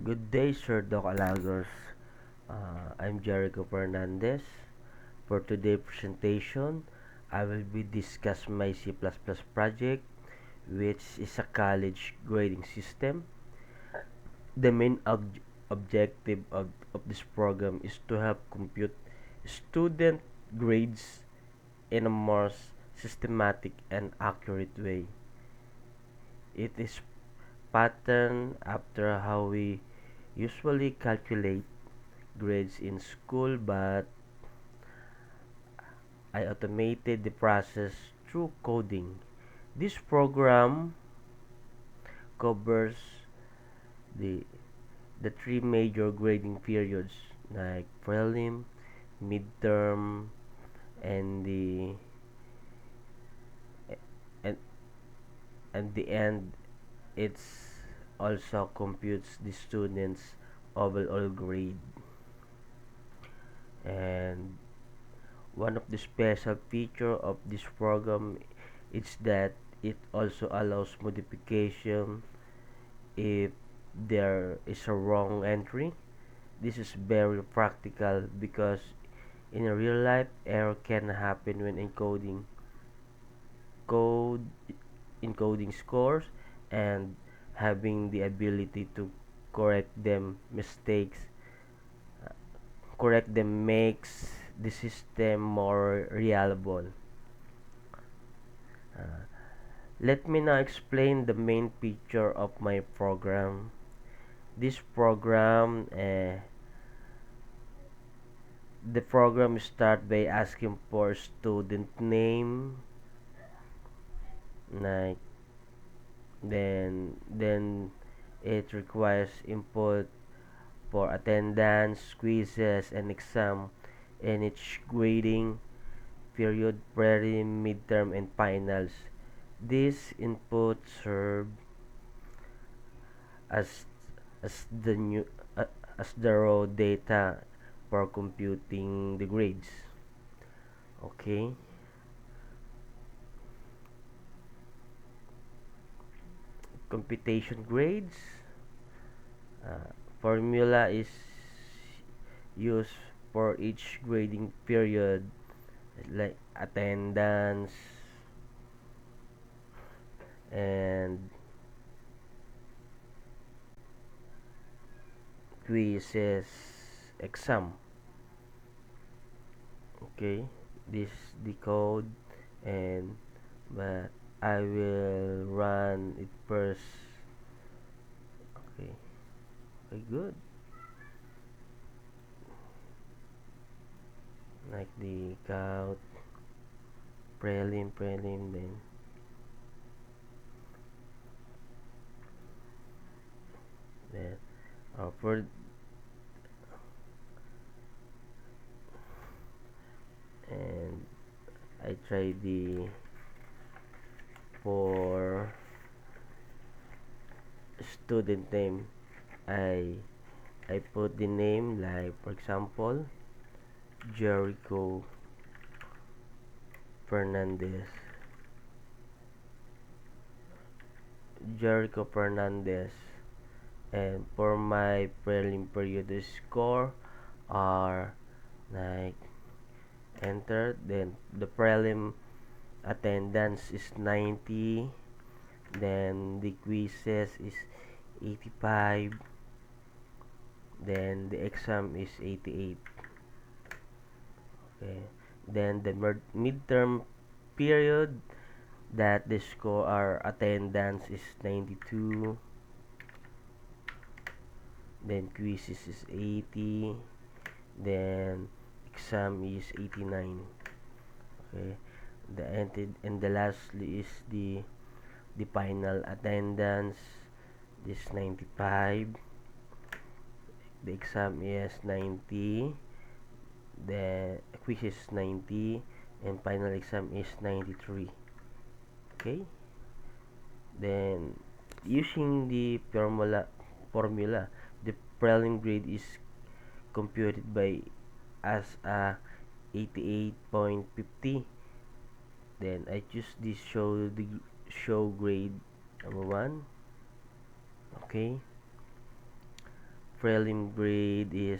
Good day, Sir Doc Alagos. I'm Jericho Fernandez. For today's presentation, I will be discuss my C++ project, which is a college grading system. The main objective of this program is to help compute student grades in a more systematic and accurate way. It is patterned after how we usually calculate grades in school, but I automated the process through coding. This program covers the the three major grading periods like prelim, midterm, and and the end. It's also computes the students' overall grade. And one of the special feature of this program is that it also allows modification if there is a wrong entry. This is very practical because in real life error can happen when code encoding scores, and having the ability to correct them mistakes correct them makes the system more reliable. Uh, Let me now explain the main feature of my program. This program, the program start by asking for student name, like then it requires input for attendance, quizzes, and exam in each grading period, prelim, midterm, and finals. These inputs serve as as the new uh, as the raw data for computing the grades. Okay, computation grades. Formula is used for each grading period, like attendance and quizzes, exam. Okay, this is the code, and but I will run it first. Okay, okay, good. Like the count, prelim, then for and I try the for student name. I I put the name, like for example Jericho Fernandez. Jericho Fernandez. And for my prelim period, the score are like enter. Then the prelim attendance is 90. Then the quizzes is 85. Then the exam is 88. Okay. Then the midterm period, that the score are attendance is 92. Then quizzes is 80. Then exam is 89. Okay. And the lastly is the final attendance. This 95. The exam is 90. The quiz is 90, and final exam is 93. Okay. Then using the formula, the prelim grade is computed by as a 88.50. Then I choose this show grade number 1. Okay. prelim grade is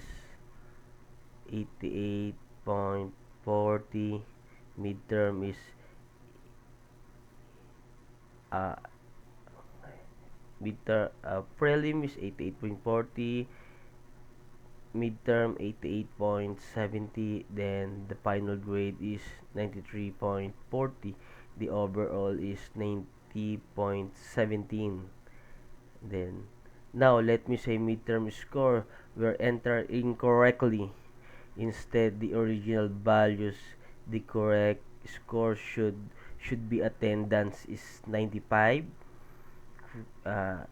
88.40. Midterm is uh, prelim is 88.40, midterm 88.70, then the final grade is 93.40, the overall is 90.17. Then now let me say midterm score were entered incorrectly. Instead, the original values, the correct score should be attendance is 95, uh,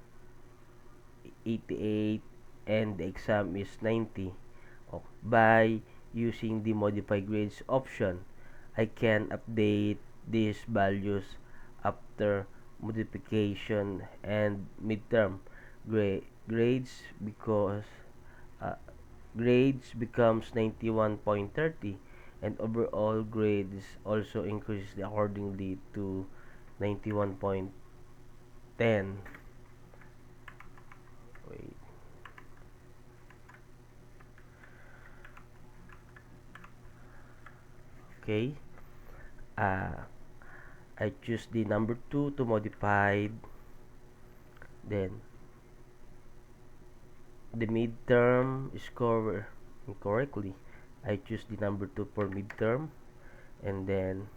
88, and the exam is 90. By using the modify grades option, I can update these values after modification and midterm grades because uh, grades becomes 91.30 and overall grades also increases accordingly to 91.10. Wait. Okay. uh, I choose the number 2 to modify. Then the midterm score incorrectly. I choose the number 2 for midterm, and then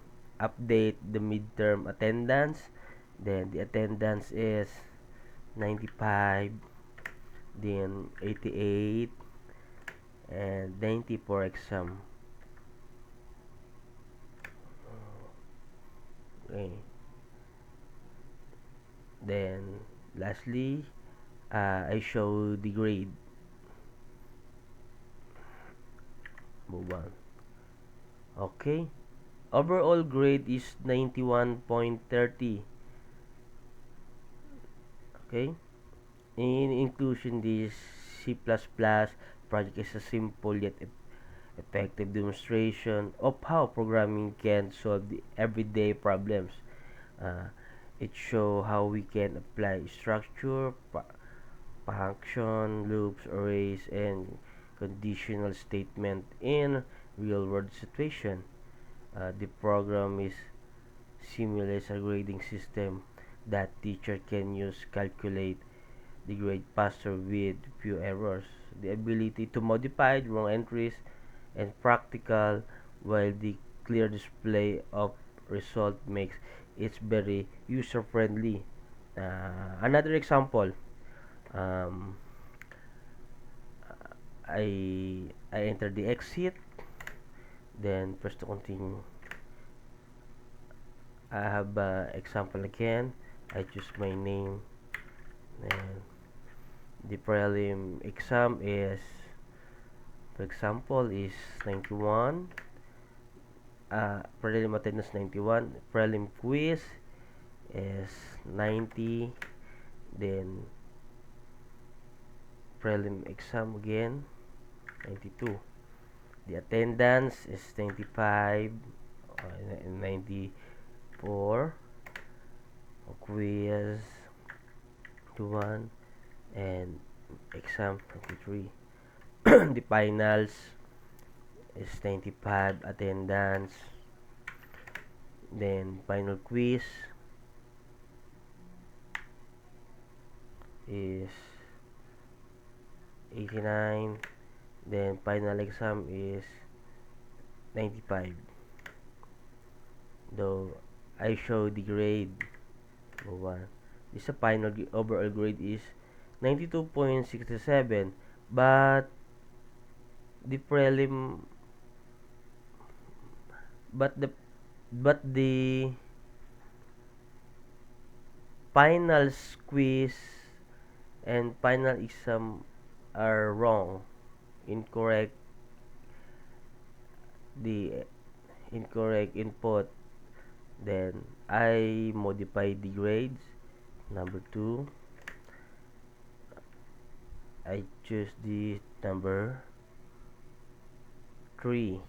update the midterm attendance. Then the attendance is 95, then 88, and 90 for exam. Okay. Then lastly, I show the grade. Move on. Okay. Overall grade is 91.30. Okay. In inclusion, this C++ project is a simple yet effective demonstration of how programming can solve the everyday problems. Uh, it shows how we can apply structure, function, loops, arrays, and conditional statement in real-world situation. The program is simulates a grading system that teacher can use calculate the grade faster with few errors. The ability to modify wrong entries and practical, while the clear display of result makes it very user friendly. Another example, um, I enter the exit, then press to continue. I have example again. I choose my name, and the prelim exam is, for example, is 91. Prelim attendance 91. Prelim quiz is 90. Then prelim exam again 92. The attendance is 95 and 94. Quiz 21 and exam 23. The finals is 95 attendance, then final quiz is 89, then final exam is 95. Though I show the grade one, this final overall grade is 92.67, but the prelim but the finals quiz and final exam are wrong, incorrect, the incorrect input. Then I modify the grades. Number 2, I choose the number 3.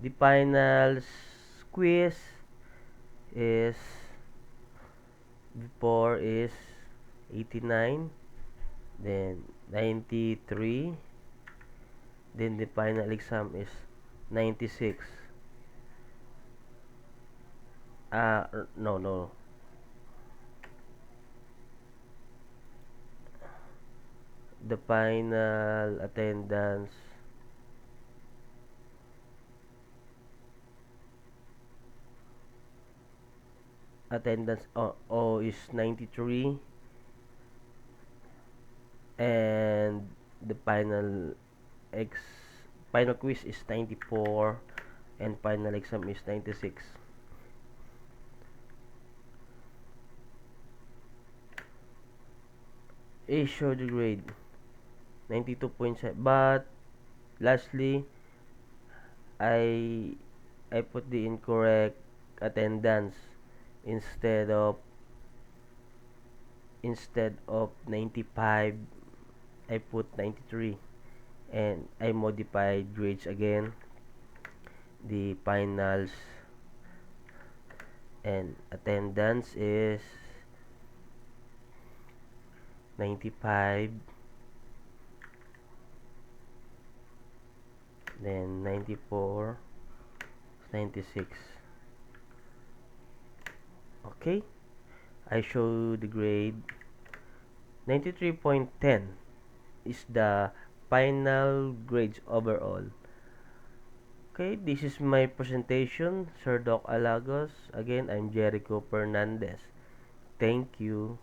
The finals quiz is before is 89, then 93, then the final exam is 96. No. The final attendance is 93, and the ex final quiz is 94, and final exam is 96. It showed the grade 92.7, but lastly I put the incorrect attendance. instead of instead of 95, I put 93, and I modified grades again. The finals and attendance is 95, then 94, 96. Okay, I show the grade 93.10 is the final grades overall. Okay, this is my presentation, Sir Doc Alagos. Again, I'm Jericho Fernandez. Thank you.